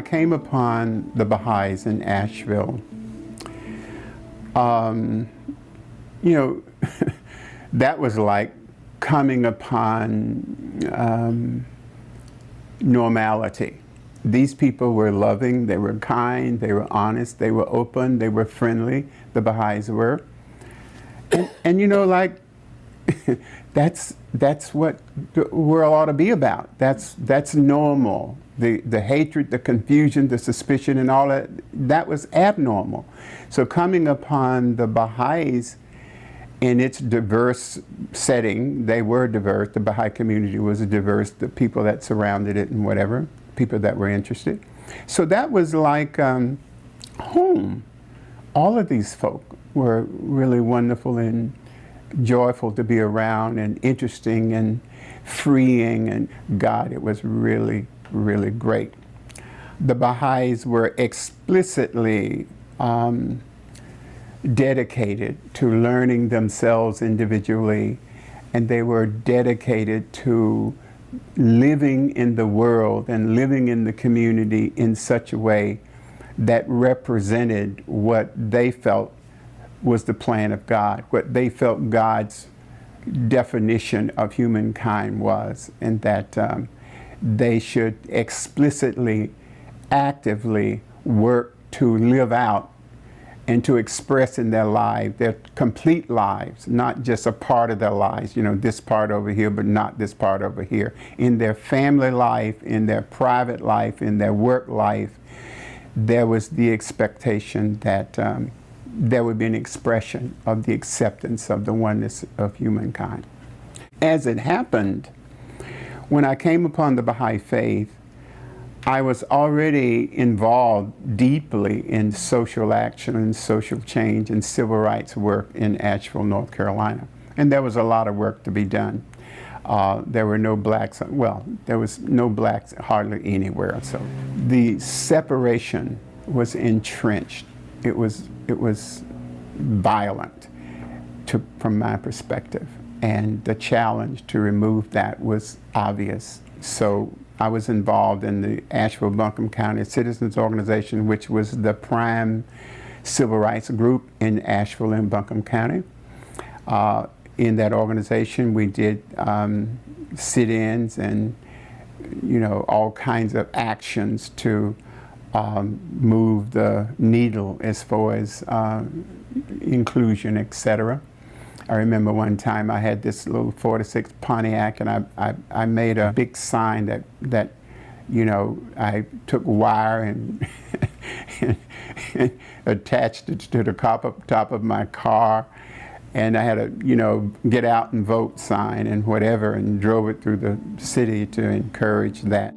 came upon the Baha'is in Asheville, you know, that was like coming upon normality. These people were loving, they were kind, they were honest, they were open, they were friendly, the Baha'is were. And you know, like, that's what the world ought to be about. That's normal. The hatred, the confusion, the suspicion, and all that was abnormal. So coming upon the Baha'is in its diverse setting, they were diverse. The Baha'i community was diverse. The people that surrounded it and whatever, people that were interested. So that was like home. All of these folk were really wonderful and joyful to be around, and interesting and freeing, and God, it was really, really great. The Baha'is were explicitly dedicated to learning themselves individually, and they were dedicated to living in the world and living in the community in such a way that represented what they felt was the plan of God, what they felt God's definition of humankind was, and that they should explicitly, actively work to live out and to express in their life, their complete lives, not just a part of their lives, you know, this part over here, but not this part over here. In their family life, in their private life, in their work life, there was the expectation that there would be an expression of the acceptance of the oneness of humankind. As it happened, when I came upon the Baha'i faith, I was already involved deeply in social action and social change and civil rights work in Asheville, North Carolina. And there was a lot of work to be done. There were no blacks, well, there was no blacks hardly anywhere. So the separation was entrenched. It was violent from my perspective. And the challenge to remove that was obvious. So I was involved in the Asheville-Buncombe County Citizens Organization, which was the prime civil rights group in Asheville and Buncombe County. In that organization, we did sit-ins and, you know, all kinds of actions to move the needle as far as inclusion, etc. I remember one time I had this little 4-6 Pontiac, and I made a big sign that you know, I took wire and, and attached it to the top of my car, and I had a, you know, get out and vote sign and whatever, and drove it through the city to encourage that.